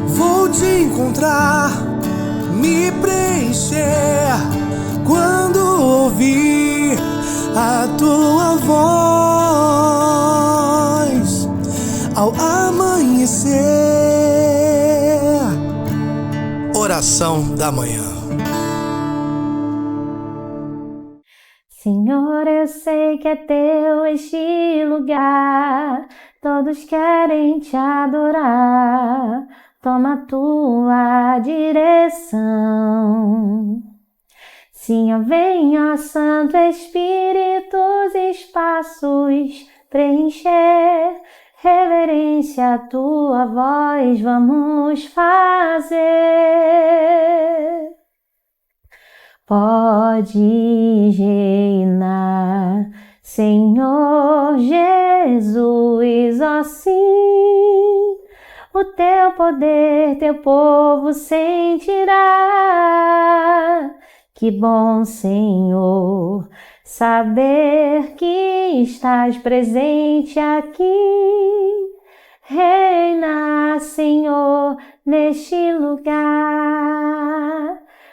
Vou te encontrar, me preencher quando ouvir a tua voz ao amanhecer. Oração da manhã. Senhor, eu sei que é teu este lugar, todos querem te adorar, toma a tua direção. Sim, vem, ó Santo Espírito, os espaços preencher, reverência à tua voz vamos fazer. Pode reinar, Senhor Jesus, ó sim, o teu poder, teu povo sentirá. Que bom, Senhor, saber que estás presente aqui. Reina, Senhor, neste lugar.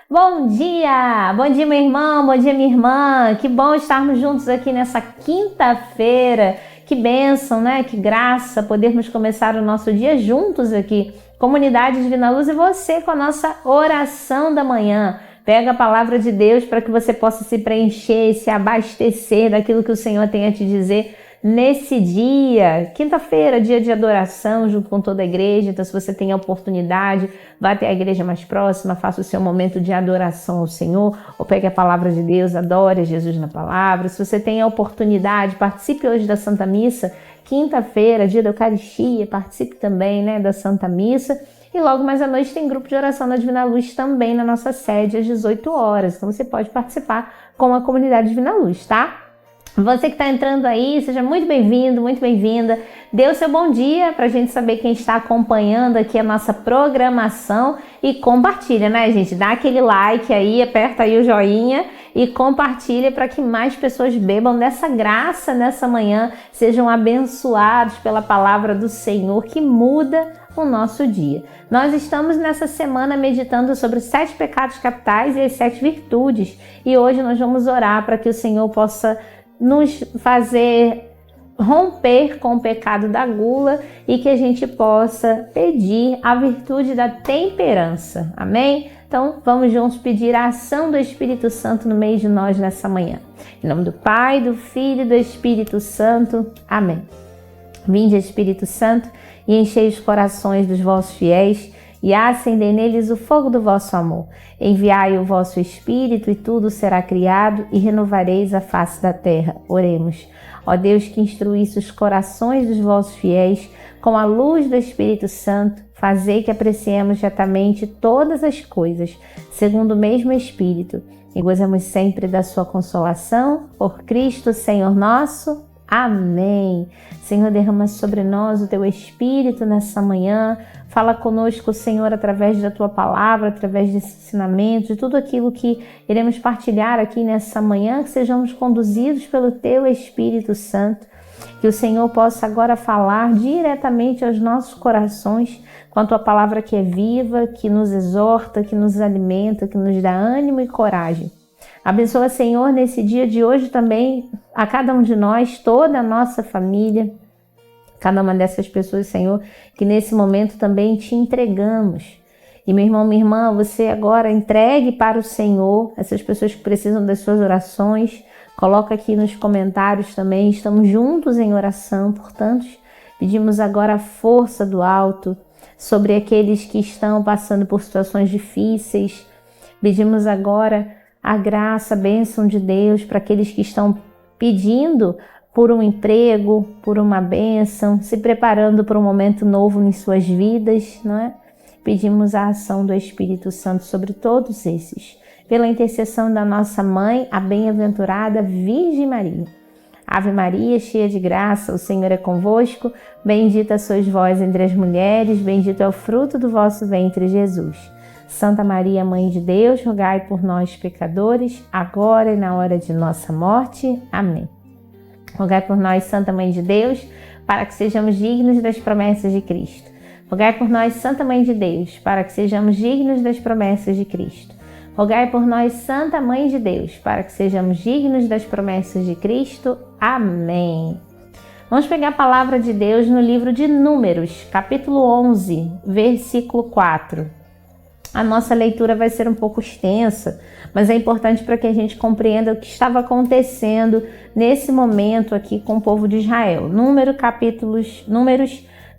Bom dia, meu irmão, bom dia, minha irmã. Que bom estarmos juntos aqui nessa quinta-feira. Que bênção, né? Que graça podermos começar o nosso dia juntos aqui. Comunidade Divina Luz e você com a nossa oração da manhã. Pega a palavra de Deus para que você possa se preencher, se abastecer daquilo que o Senhor tem a te dizer nesse dia. Quinta-feira, dia de adoração junto com toda a igreja. Então, se você tem a oportunidade, vá até a igreja mais próxima, faça o seu momento de adoração ao Senhor, ou pegue a palavra de Deus, adore Jesus na palavra. Se você tem a oportunidade, participe hoje da Santa Missa. Quinta-feira, dia da Eucaristia, participe também, né, da Santa Missa. E logo mais à noite tem grupo de oração da Divina Luz também na nossa sede às 18 horas. Então você pode participar com a comunidade Divina Luz, tá? Você que está entrando aí, seja muito bem-vindo, muito bem-vinda. Dê o seu bom dia para a gente saber quem está acompanhando aqui a nossa programação e compartilha, né, gente? Dá aquele like aí, aperta aí o joinha e compartilha para que mais pessoas bebam dessa graça nessa manhã, sejam abençoados pela palavra do Senhor que muda o nosso dia. Nós estamos nessa semana meditando sobre os 7 pecados capitais e as 7 virtudes e hoje nós vamos orar para que o Senhor possa nos fazer romper com o pecado da gula e que a gente possa pedir a virtude da temperança. Amém? Então, vamos juntos pedir a ação do Espírito Santo no meio de nós nessa manhã. Em nome do Pai, do Filho e do Espírito Santo. Amém. Vinde, Espírito Santo, e enchei os corações dos vossos fiéis e acendei neles o fogo do vosso amor. Enviai o vosso Espírito e tudo será criado e renovareis a face da terra. Oremos. Ó Deus, que instruísse os corações dos vossos fiéis com a luz do Espírito Santo, fazei que apreciemos retamente todas as coisas, segundo o mesmo Espírito, e gozemos sempre da sua consolação, por Cristo Senhor nosso. Amém. Senhor, derrama sobre nós o teu Espírito nessa manhã. Fala conosco, Senhor, através da tua palavra, através desse ensinamento, de tudo aquilo que iremos partilhar aqui nessa manhã, que sejamos conduzidos pelo teu Espírito Santo. Que o Senhor possa agora falar diretamente aos nossos corações com a tua palavra que é viva, que nos exorta, que nos alimenta, que nos dá ânimo e coragem. Abençoa, Senhor, nesse dia de hoje também a cada um de nós, toda a nossa família, cada uma dessas pessoas, Senhor, que nesse momento também te entregamos. E meu irmão, minha irmã, você agora entregue para o Senhor essas pessoas que precisam das suas orações. Coloca aqui nos comentários também, estamos juntos em oração, portanto, pedimos agora a força do alto sobre aqueles que estão passando por situações difíceis. Pedimos agora a graça, a bênção de Deus para aqueles que estão pedindo por um emprego, por uma bênção, se preparando para um momento novo em suas vidas, não é? Pedimos a ação do Espírito Santo sobre todos esses, pela intercessão da nossa mãe, a bem-aventurada Virgem Maria. Ave Maria, cheia de graça, o Senhor é convosco, bendita sois vós entre as mulheres, bendito é o fruto do vosso ventre, Jesus. Santa Maria, Mãe de Deus, rogai por nós, pecadores, agora e na hora de nossa morte. Amém. Rogai por nós, Santa Mãe de Deus, para que sejamos dignos das promessas de Cristo. Rogai por nós, Santa Mãe de Deus, para que sejamos dignos das promessas de Cristo. Rogai por nós, Santa Mãe de Deus, para que sejamos dignos das promessas de Cristo. Amém. Vamos pegar a palavra de Deus no livro de Números, capítulo 11, versículo 4. A nossa leitura vai ser um pouco extensa, mas é importante para que a gente compreenda o que estava acontecendo nesse momento aqui com o povo de Israel. Números,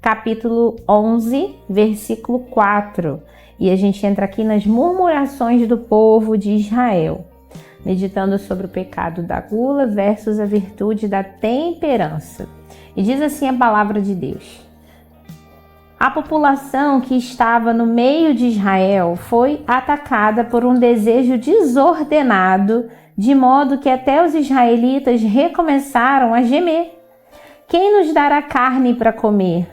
capítulo 11, versículo 4. E a gente entra aqui nas murmurações do povo de Israel, meditando sobre o pecado da gula versus a virtude da temperança. E diz assim a palavra de Deus: a população que estava no meio de Israel foi atacada por um desejo desordenado, de modo que até os israelitas recomeçaram a gemer. Quem nos dará carne para comer?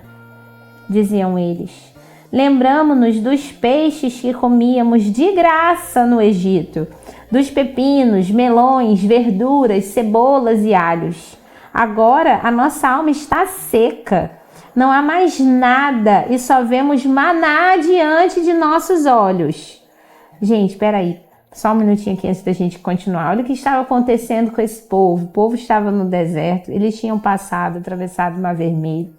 Diziam eles. Lembramo-nos dos peixes que comíamos de graça no Egito, dos pepinos, melões, verduras, cebolas e alhos. Agora a nossa alma está seca. Não há mais nada e só vemos maná diante de nossos olhos. Gente, espera aí. Só um minutinho aqui antes da gente continuar. Olha o que estava acontecendo com esse povo. O povo estava no deserto. Eles tinham atravessado o Mar Vermelho.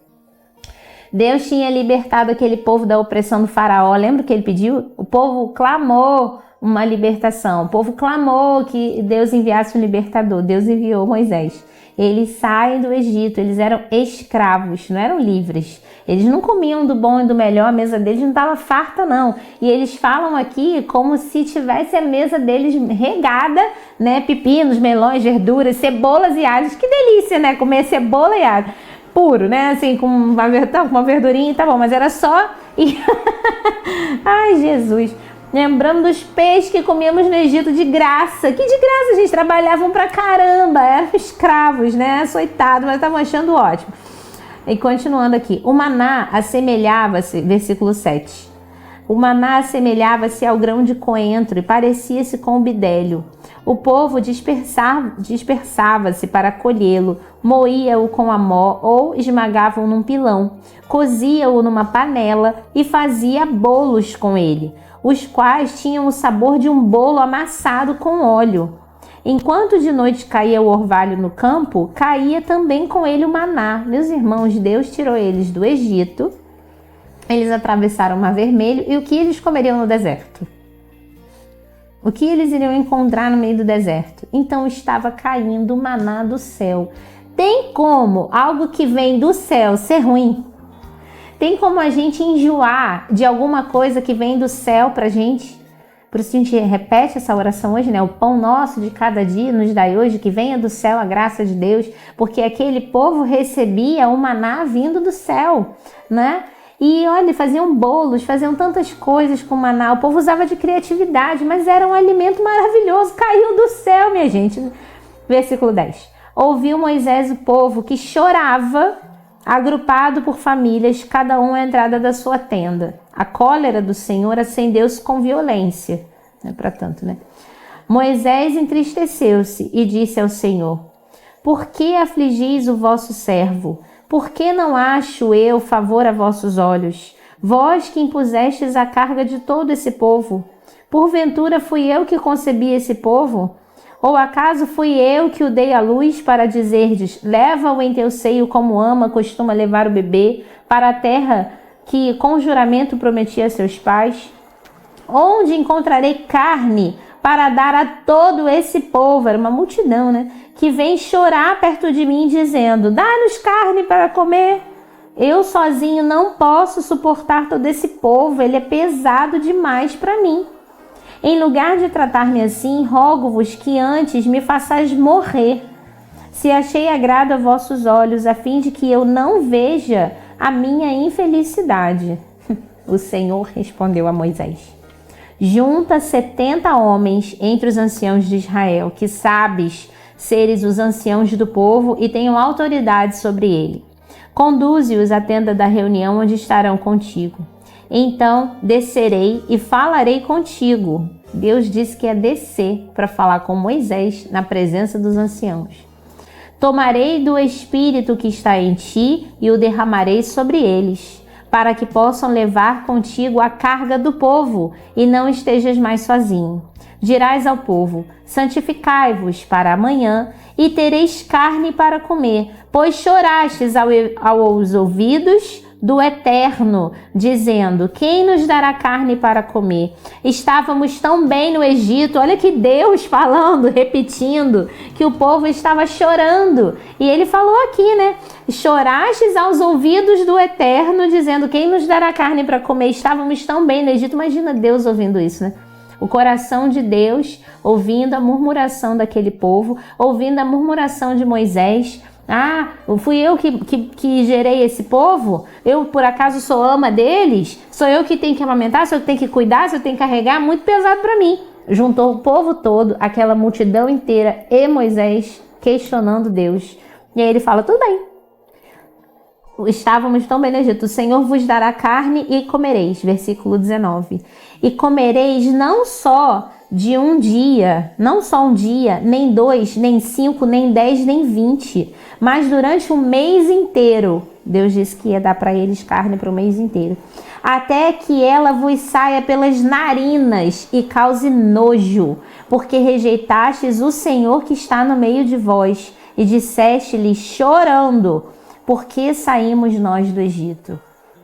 Deus tinha libertado aquele povo da opressão do faraó. Lembra o que ele pediu? O povo clamou uma libertação. O povo clamou que Deus enviasse um libertador. Deus enviou Moisés. Eles saem do Egito, eles eram escravos, não eram livres. Eles não comiam do bom e do melhor, a mesa deles não estava farta não. E eles falam aqui como se tivesse a mesa deles regada, né? Pepinos, melões, verduras, cebolas e alhos. Que delícia, né? Comer cebola e alho. Puro, né? Assim, com uma verdurinha, tá bom, mas era só... Ai, Jesus... Lembrando dos peixes que comíamos no Egito de graça. Que de graça, gente, trabalhavam pra caramba, eram escravos, né, açoitados, mas estavam achando ótimo. E continuando aqui, o maná assemelhava-se, versículo 7. O maná assemelhava-se ao grão de coentro e parecia-se com o bidélio. O povo dispersava-se para colhê-lo, moía-o com a mó ou esmagava-o num pilão, cozia-o numa panela e fazia bolos com ele, os quais tinham o sabor de um bolo amassado com óleo. Enquanto de noite caía o orvalho no campo, caía também com ele o maná. Meus irmãos, Deus tirou eles do Egito, eles atravessaram o Mar Vermelho, e o que eles comeriam no deserto? O que eles iriam encontrar no meio do deserto? Então estava caindo o maná do céu. Tem como algo que vem do céu ser ruim? Tem como a gente enjoar de alguma coisa que vem do céu pra gente? Por isso a gente repete essa oração hoje, né? O pão nosso de cada dia nos dai hoje, que venha do céu a graça de Deus, porque aquele povo recebia o maná vindo do céu, né? E olha, faziam bolos, faziam tantas coisas com maná. O povo usava de criatividade, mas era um alimento maravilhoso, caiu do céu, minha gente. Versículo 10. Ouviu Moisés o povo que chorava, agrupado por famílias, cada um à entrada da sua tenda. A cólera do Senhor acendeu-se com violência. Não é para tanto, né? Moisés entristeceu-se e disse ao Senhor: por que afligis o vosso servo? Por que não acho eu favor a vossos olhos? Vós que impusestes a carga de todo esse povo. Porventura fui eu que concebi esse povo? Ou acaso fui eu que o dei à luz para dizer-lhes: leva-o em teu seio como ama costuma levar o bebê para a terra que com juramento prometi a seus pais? Onde encontrarei carne para dar a todo esse povo? Era uma multidão, né? Que vem chorar perto de mim dizendo: dá-nos carne para comer. Eu sozinho não posso suportar todo esse povo, ele é pesado demais para mim. Em lugar de tratar-me assim, rogo-vos que antes me façais morrer, se achei agrado a vossos olhos, a fim de que eu não veja a minha infelicidade. O Senhor respondeu a Moisés: junta 70 homens entre os anciãos de Israel, que sabes seres os anciãos do povo e tenham autoridade sobre ele. Conduze-os à tenda da reunião onde estarão contigo. Então descerei e falarei contigo. Deus disse que ia descer para falar com Moisés na presença dos anciãos. Tomarei do espírito que está em ti e o derramarei sobre eles, para que possam levar contigo a carga do povo e não estejas mais sozinho. Dirás ao povo: santificai-vos para amanhã e tereis carne para comer, pois chorastes aos ouvidos do Eterno, dizendo: quem nos dará carne para comer? Estávamos tão bem no Egito. Olha que Deus falando, repetindo, que o povo estava chorando. E ele falou aqui, né? Chorastes aos ouvidos do Eterno, dizendo: quem nos dará carne para comer? Estávamos tão bem no Egito. Imagina Deus ouvindo isso, né? O coração de Deus ouvindo a murmuração daquele povo, ouvindo a murmuração de Moisés. Ah, fui eu que gerei esse povo? Eu, por acaso, sou ama deles? Sou eu que tenho que amamentar? Sou eu que tenho que cuidar? Sou eu que tenho que carregar? Muito pesado para mim. Juntou o povo todo, aquela multidão inteira, e Moisés questionando Deus. E aí ele fala: tudo bem. Estávamos tão bem no Egito. O Senhor vos dará carne e comereis. Versículo 19. E comereis não só de um dia, não só um dia, nem 2, nem 5, nem 10, nem 20, mas durante um mês inteiro. Deus disse que ia dar para eles carne para o mês inteiro. Até que ela vos saia pelas narinas e cause nojo, porque rejeitastes o Senhor que está no meio de vós, e disseste-lhe chorando: por que saímos nós do Egito?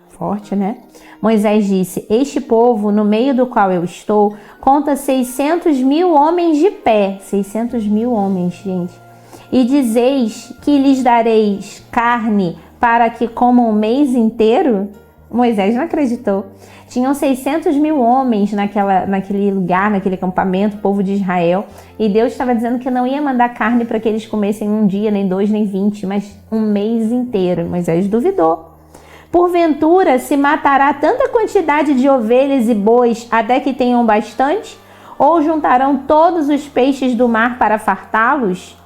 Forte, né? Moisés disse: este povo, no meio do qual eu estou, conta 600.000 homens de pé. 600.000 homens, gente. E dizeis que lhes dareis carne para que comam um mês inteiro? Moisés não acreditou. Tinham 600.000 homens naquele lugar, naquele acampamento, o povo de Israel. E Deus estava dizendo que não ia mandar carne para que eles comessem um dia, nem 2, nem 20, mas um mês inteiro. Moisés duvidou. Porventura se matará tanta quantidade de ovelhas e bois até que tenham bastante? Ou juntarão todos os peixes do mar para fartá-los?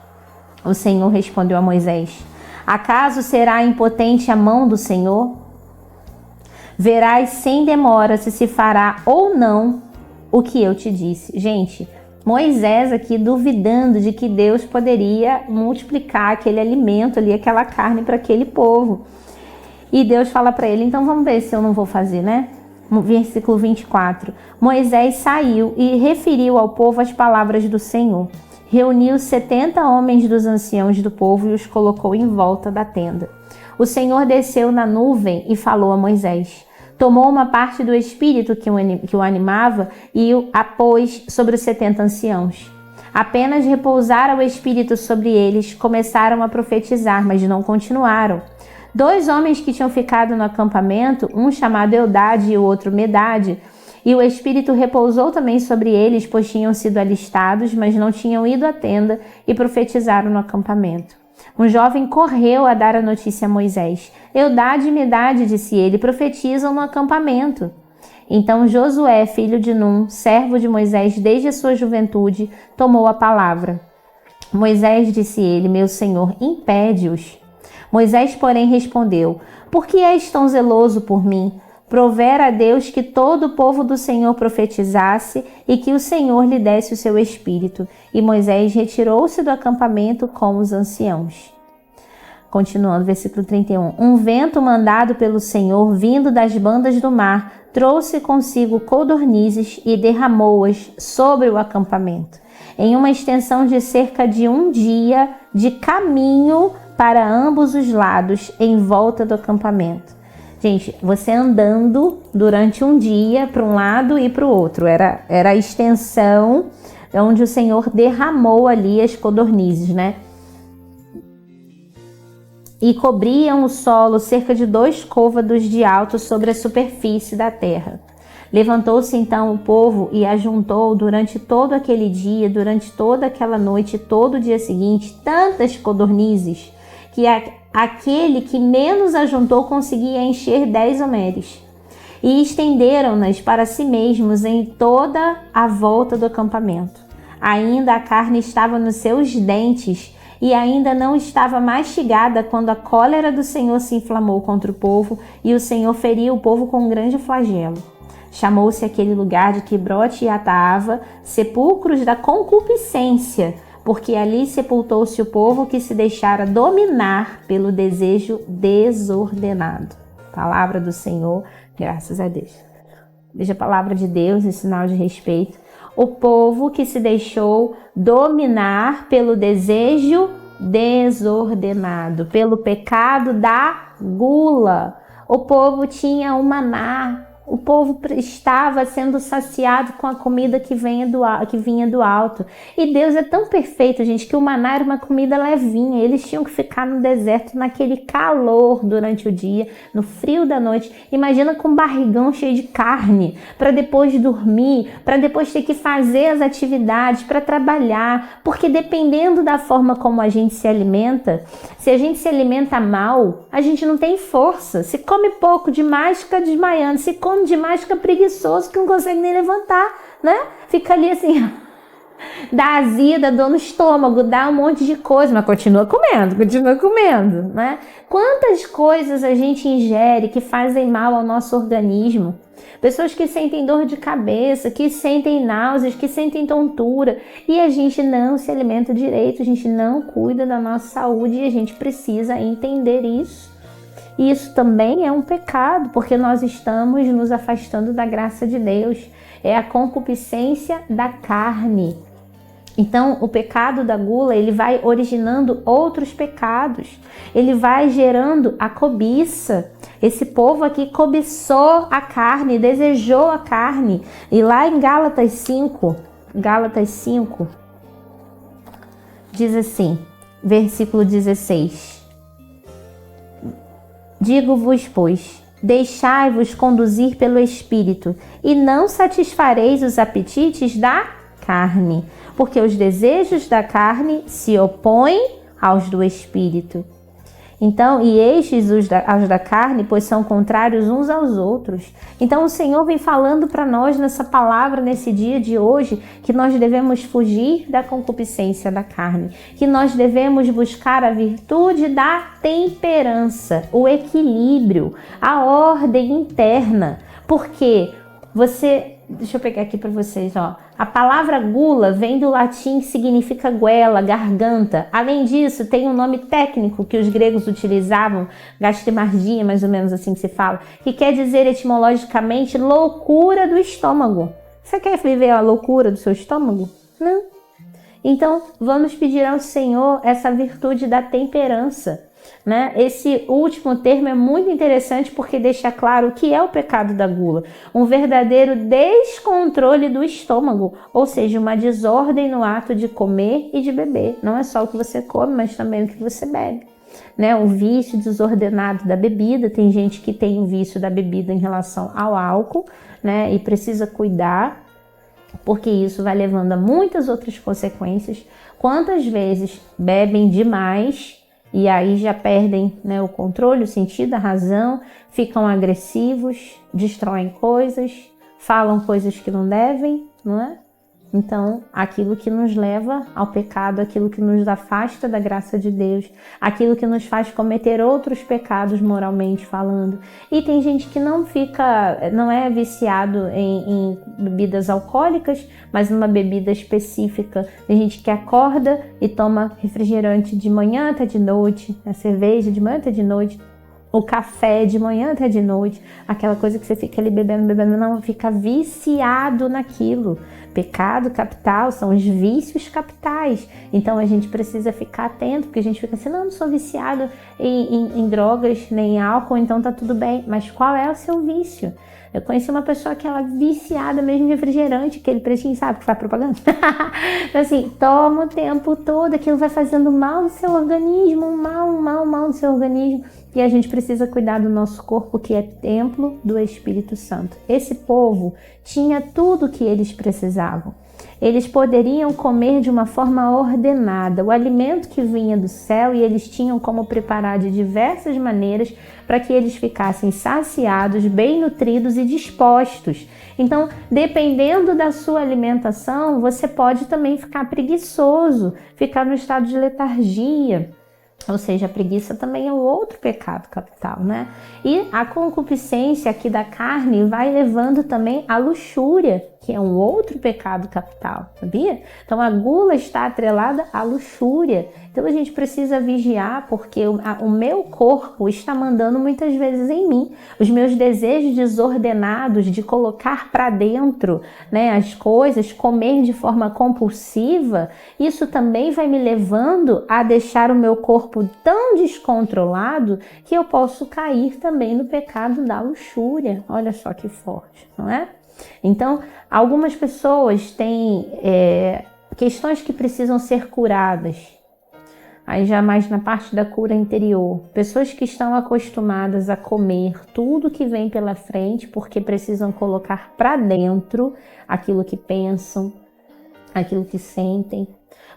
O Senhor respondeu a Moisés: acaso será impotente a mão do Senhor? Verás sem demora se fará ou não o que eu te disse. Gente, Moisés aqui duvidando de que Deus poderia multiplicar aquele alimento ali, aquela carne para aquele povo. E Deus fala para ele: então vamos ver se eu não vou fazer, né? Versículo 24. Moisés saiu e referiu ao povo as palavras do Senhor. Reuniu 70 homens dos anciãos do povo e os colocou em volta da tenda. O Senhor desceu na nuvem e falou a Moisés. Tomou uma parte do espírito que o animava e a pôs sobre os 70 anciãos. Apenas repousara o espírito sobre eles, começaram a profetizar, mas não continuaram. 2 homens que tinham ficado no acampamento, um chamado Eldade e o outro Medade, e o Espírito repousou também sobre eles, pois tinham sido alistados, mas não tinham ido à tenda e profetizaram no acampamento. Um jovem correu a dar a notícia a Moisés. Eldade e Medade, disse ele, profetizam no acampamento. Então Josué, filho de Num, servo de Moisés desde a sua juventude, tomou a palavra. Moisés, disse ele, meu senhor, impede-os. Moisés, porém, respondeu: por que és tão zeloso por mim? Provera a Deus que todo o povo do Senhor profetizasse e que o Senhor lhe desse o seu espírito. E Moisés retirou-se do acampamento com os anciãos. Continuando, versículo 31. Um vento mandado pelo Senhor, vindo das bandas do mar, trouxe consigo codornizes e derramou-as sobre o acampamento, em uma extensão de cerca de um dia de caminho para ambos os lados, em volta do acampamento. Gente, você andando durante um dia para um lado e para o outro. Era a extensão onde o Senhor derramou ali as codornizes, né? E cobriam o solo cerca de 2 côvados de alto sobre a superfície da terra. Levantou-se então o povo e ajuntou durante todo aquele dia, durante toda aquela noite, todo o dia seguinte, tantas codornizes, que aquele que menos ajuntou conseguia encher 10 homeres. E estenderam-nas para si mesmos em toda a volta do acampamento. Ainda a carne estava nos seus dentes e ainda não estava mastigada quando a cólera do Senhor se inflamou contra o povo e o Senhor feriu o povo com um grande flagelo. Chamou-se aquele lugar de Quibrote e Ataava, sepulcros da concupiscência, porque ali sepultou-se o povo que se deixara dominar pelo desejo desordenado. Palavra do Senhor, graças a Deus. Veja a palavra de Deus em sinal de respeito. O povo que se deixou dominar pelo desejo desordenado, pelo pecado da gula. O povo tinha o maná, o povo estava sendo saciado com a comida que vinha do alto. E Deus é tão perfeito, gente, que o maná era uma comida levinha. Eles tinham que ficar no deserto, naquele calor durante o dia, no frio da noite. Imagina com um barrigão cheio de carne, para depois dormir, para depois ter que fazer as atividades, para trabalhar. Porque dependendo da forma como a gente se alimenta, se a gente se alimenta mal, a gente não tem força. Se come pouco demais, fica desmaiando. Se come demais, fica preguiçoso, que não consegue nem levantar, né? Fica ali assim, dá azia, dá dor no estômago, dá um monte de coisa, mas continua comendo, né? Quantas coisas a gente ingere que fazem mal ao nosso organismo? Pessoas que sentem dor de cabeça, que sentem náuseas, que sentem tontura, e a gente não se alimenta direito, a gente não cuida da nossa saúde, e a gente precisa entender isso. E isso também é um pecado, porque nós estamos nos afastando da graça de Deus. É a concupiscência da carne. Então, o pecado da gula, ele vai originando outros pecados. Ele vai gerando a cobiça. Esse povo aqui cobiçou a carne, desejou a carne. E lá em Gálatas 5, diz assim, versículo 16. Digo-vos, pois, deixai-vos conduzir pelo Espírito, e não satisfareis os apetites da carne, porque os desejos da carne se opõem aos do Espírito. Então, e estes aos da carne, pois são contrários uns aos outros. Então, o Senhor vem falando para nós nessa palavra, nesse dia de hoje, que nós devemos fugir da concupiscência da carne, que nós devemos buscar a virtude da temperança, o equilíbrio, a ordem interna. Porque deixa eu pegar aqui para vocês, ó. A palavra gula vem do latim que significa goela, garganta. Além disso, tem um nome técnico que os gregos utilizavam, gastrimargia, mais ou menos assim que se fala, que quer dizer etimologicamente loucura do estômago. Você quer viver a loucura do seu estômago? Não. Então, vamos pedir ao Senhor essa virtude da temperança, né? Esse último termo é muito interessante porque deixa claro o que é o pecado da gula. Um verdadeiro descontrole do estômago, ou seja, uma desordem no ato de comer e de beber. Não é só o que você come, mas também o que você bebe, né? Um vício desordenado da bebida. Tem gente que tem o vício da bebida em relação ao álcool, né? E precisa cuidar, porque isso vai levando a muitas outras consequências. Quantas vezes bebem demais e aí já perdem, né, o controle, o sentido, a razão, ficam agressivos, destroem coisas, falam coisas que não devem, não é? Então, aquilo que nos leva ao pecado, aquilo que nos afasta da graça de Deus, aquilo que nos faz cometer outros pecados moralmente falando. E tem gente que não é viciado em bebidas alcoólicas, mas numa bebida específica. Tem gente que acorda e toma refrigerante de manhã até de noite, a cerveja de manhã até de noite, o café de manhã até de noite, aquela coisa que você fica ali bebendo, não, fica viciado naquilo. Pecado capital são os vícios capitais. Então a gente precisa ficar atento, porque a gente fica assim, não sou viciado em drogas, nem em álcool, então tá tudo bem. Mas qual é o seu vício? Eu conheci uma pessoa que ela é viciada mesmo em refrigerante, aquele pretinho, sabe, que faz propaganda? Então assim, toma o tempo todo, aquilo vai fazendo mal no seu organismo, mal no seu organismo. E a gente precisa cuidar do nosso corpo, que é templo do Espírito Santo. Esse povo tinha tudo o que eles precisavam. Eles poderiam comer de uma forma ordenada o alimento que vinha do céu, e eles tinham como preparar de diversas maneiras para que eles ficassem saciados, bem nutridos e dispostos. Então, dependendo da sua alimentação, você pode também ficar preguiçoso, ficar no estado de letargia. Ou seja, a preguiça também é um outro pecado capital, né? E a concupiscência aqui da carne vai levando também à luxúria, que é um outro pecado capital, sabia? Então a gula está atrelada à luxúria. Então a gente precisa vigiar, porque o meu corpo está mandando muitas vezes em mim. Os meus desejos desordenados de colocar para dentro, né, as coisas, comer de forma compulsiva, isso também vai me levando a deixar o meu corpo tão descontrolado que eu posso cair também no pecado da luxúria. Olha só que forte, não é? Então, algumas pessoas têm questões que precisam ser curadas. Aí já mais na parte da cura interior. Pessoas que estão acostumadas a comer tudo que vem pela frente porque precisam colocar para dentro aquilo que pensam, aquilo que sentem,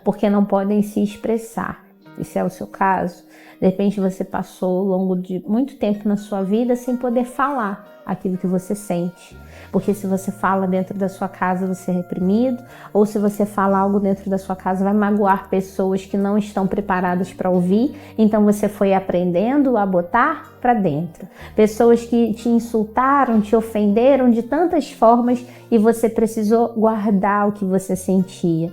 porque não podem se expressar. Esse é o seu caso. De repente você passou ao longo de muito tempo na sua vida sem poder falar aquilo que você sente. Porque se você fala dentro da sua casa, você é reprimido, ou se você fala algo dentro da sua casa, vai magoar pessoas que não estão preparadas para ouvir, então você foi aprendendo a botar para dentro. Pessoas que te insultaram, te ofenderam de tantas formas e você precisou guardar o que você sentia.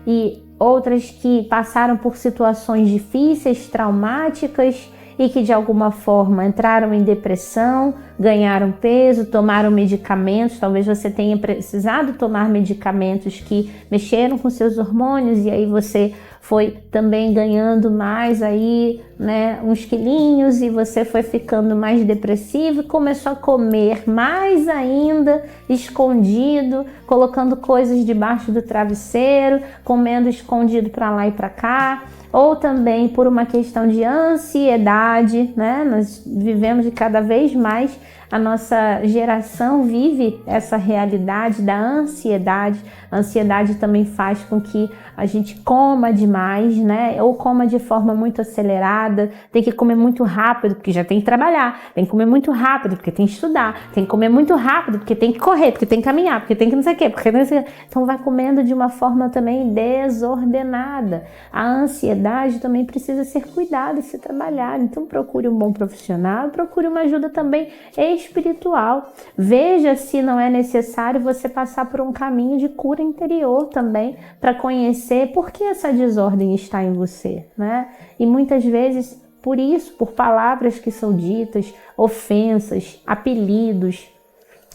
E outras que passaram por situações difíceis, traumáticas, e que de alguma forma entraram em depressão, ganharam peso, tomaram medicamentos. Talvez você tenha precisado tomar medicamentos que mexeram com seus hormônios e aí você foi também ganhando mais aí, né, uns quilinhos e você foi ficando mais depressivo e começou a comer mais ainda, escondido, colocando coisas debaixo do travesseiro, comendo escondido para lá e para cá. Ou também por uma questão de ansiedade, né? Nós vivemos de cada vez mais, a nossa geração vive essa realidade da ansiedade. A ansiedade também faz com que a gente coma demais, né? Ou coma de forma muito acelerada, tem que comer muito rápido, porque já tem que trabalhar, tem que comer muito rápido, porque tem que estudar, tem que comer muito rápido, porque tem que correr, porque tem que caminhar, porque tem que não sei o quê, porque não sei o quê. Então vai comendo de uma forma também desordenada. A ansiedade também precisa ser cuidada e ser trabalhada. Então procure um bom profissional, procure uma ajuda também espiritual. Veja se não é necessário você passar por um caminho de cura interior também, para conhecer por que essa desordem está em você, né? E muitas vezes por isso, por palavras que são ditas, ofensas, apelidos,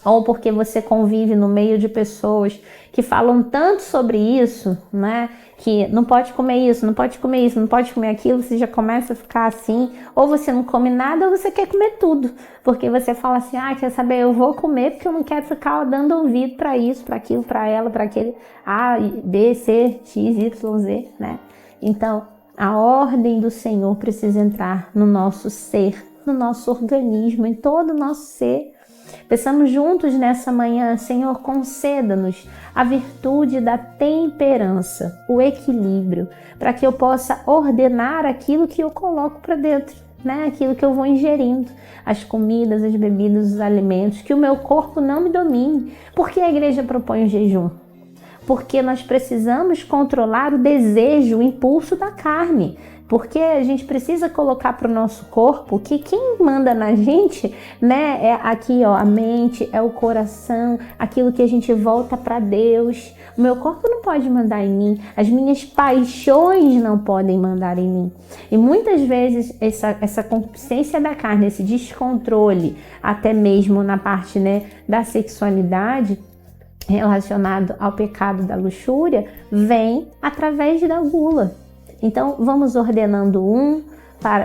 ou porque você convive no meio de pessoas que falam tanto sobre isso, né? Que não pode comer isso, não pode comer isso, não pode comer aquilo, você já começa a ficar assim, ou você não come nada ou você quer comer tudo, porque você fala assim, quer saber, eu vou comer porque eu não quero ficar dando ouvido para isso, para aquilo, para ela, para aquele A, B, C, X, Y, Z, né? Então, a ordem do Senhor precisa entrar no nosso ser, no nosso organismo, em todo o nosso ser. Peçamos juntos nessa manhã, Senhor, conceda-nos a virtude da temperança, o equilíbrio, para que eu possa ordenar aquilo que eu coloco para dentro, né? Aquilo que eu vou ingerindo, as comidas, as bebidas, os alimentos, que o meu corpo não me domine. Por que a igreja propõe o jejum? Porque nós precisamos controlar o desejo, o impulso da carne. Porque a gente precisa colocar para o nosso corpo que quem manda na gente, né, é aqui, ó, a mente, é o coração, aquilo que a gente volta para Deus. O meu corpo não pode mandar em mim, as minhas paixões não podem mandar em mim. E muitas vezes essa concupiscência da carne, esse descontrole, até mesmo na parte, né, da sexualidade, relacionado ao pecado da luxúria, vem através da gula. Então, vamos ordenando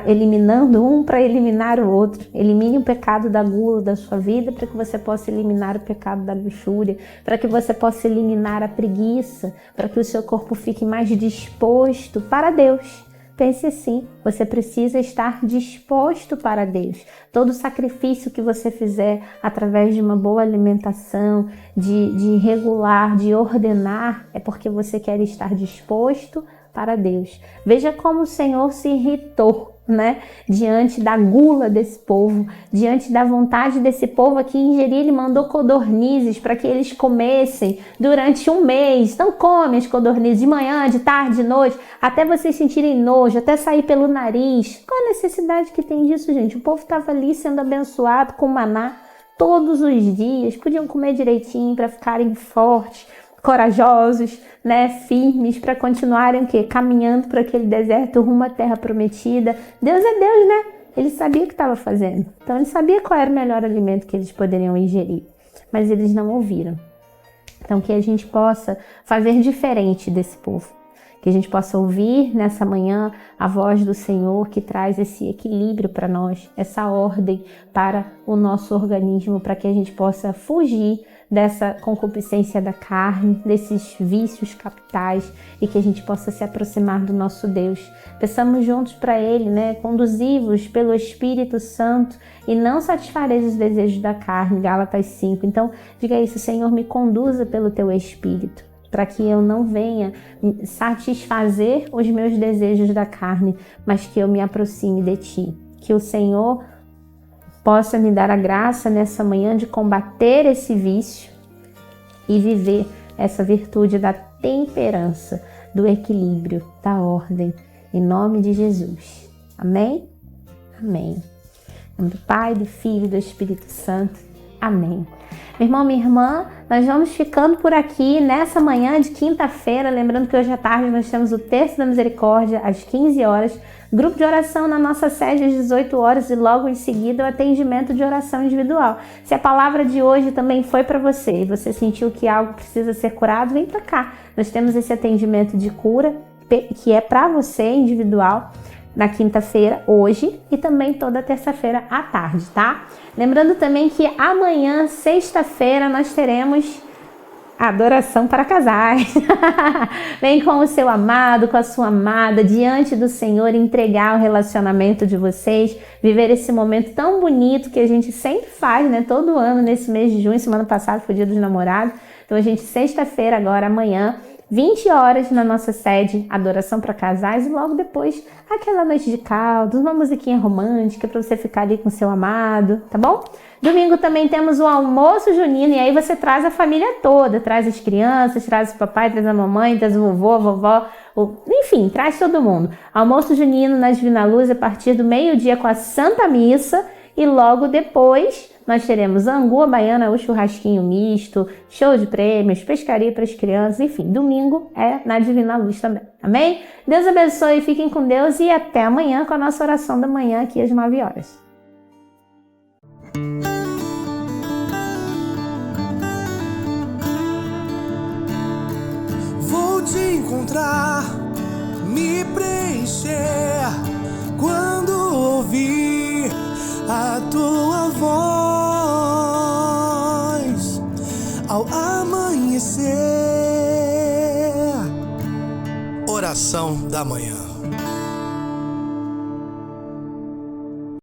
eliminando um para eliminar o outro. Elimine o pecado da gula da sua vida para que você possa eliminar o pecado da luxúria, para que você possa eliminar a preguiça, para que o seu corpo fique mais disposto para Deus. Pense assim, você precisa estar disposto para Deus. Todo sacrifício que você fizer através de uma boa alimentação, de regular, de ordenar, é porque você quer estar disposto para Deus. Veja como o Senhor se irritou né? Diante da gula desse povo, diante da vontade desse povo aqui ingerir, ele mandou codornizes para que eles comessem durante um mês. Então come as codornizes de manhã, de tarde, de noite, até vocês sentirem nojo, até sair pelo nariz. Qual a necessidade que tem disso, gente? O povo estava ali sendo abençoado com maná todos os dias, podiam comer direitinho para ficarem fortes, corajosos, né, firmes, para continuarem o quê? Caminhando por aquele deserto rumo à terra prometida. Deus é Deus, né? Ele sabia o que estava fazendo. Então ele sabia qual era o melhor alimento que eles poderiam ingerir. Mas eles não ouviram. Então que a gente possa fazer diferente desse povo. Que a gente possa ouvir nessa manhã a voz do Senhor que traz esse equilíbrio para nós, essa ordem para o nosso organismo, para que a gente possa fugir dessa concupiscência da carne, desses vícios capitais e que a gente possa se aproximar do nosso Deus. Peçamos juntos para Ele, né? Conduzivos pelo Espírito Santo e não satisfareis os desejos da carne, Gálatas 5. Então, diga isso: Senhor, me conduza pelo Teu Espírito, para que eu não venha satisfazer os meus desejos da carne, mas que eu me aproxime de Ti. Que o Senhor possa me dar a graça nessa manhã de combater esse vício e viver essa virtude da temperança, do equilíbrio, da ordem, em nome de Jesus. Amém? Amém. Em nome do Pai, do Filho e do Espírito Santo. Amém. Meu irmão, minha irmã, nós vamos ficando por aqui nessa manhã de quinta-feira. Lembrando que hoje à tarde nós temos o Terço da Misericórdia às 15 horas, grupo de oração na nossa sede às 18 horas e logo em seguida o atendimento de oração individual. Se a palavra de hoje também foi para você e você sentiu que algo precisa ser curado, vem para cá. Nós temos esse atendimento de cura que é para você individual, na quinta-feira, hoje, e também toda terça-feira à tarde, tá? Lembrando também que amanhã, sexta-feira, nós teremos adoração para casais. Vem com o seu amado, com a sua amada, diante do Senhor, entregar o relacionamento de vocês, viver esse momento tão bonito que a gente sempre faz, né? Todo ano, nesse mês de junho, semana passada foi o Dia dos Namorados. Então, a gente, sexta-feira, agora, amanhã, 20 horas na nossa sede, adoração para casais, e logo depois aquela noite de caldos, uma musiquinha romântica para você ficar ali com seu amado, tá bom? Domingo também temos o almoço junino, e aí você traz a família toda, traz as crianças, traz o papai, traz a mamãe, traz o vovô, a vovó, enfim, traz todo mundo. Almoço junino na Divina Luz a partir do meio-dia com a Santa Missa, e logo depois nós teremos angu à baiana, o churrasquinho misto, show de prêmios, pescaria para as crianças, enfim, domingo é na Divina Luz também, amém? Deus abençoe, fiquem com Deus e até amanhã com a nossa oração da manhã aqui às 9 horas. Vou te encontrar, me preencher quando ouvir a tua voz ao amanhecer. Oração da manhã.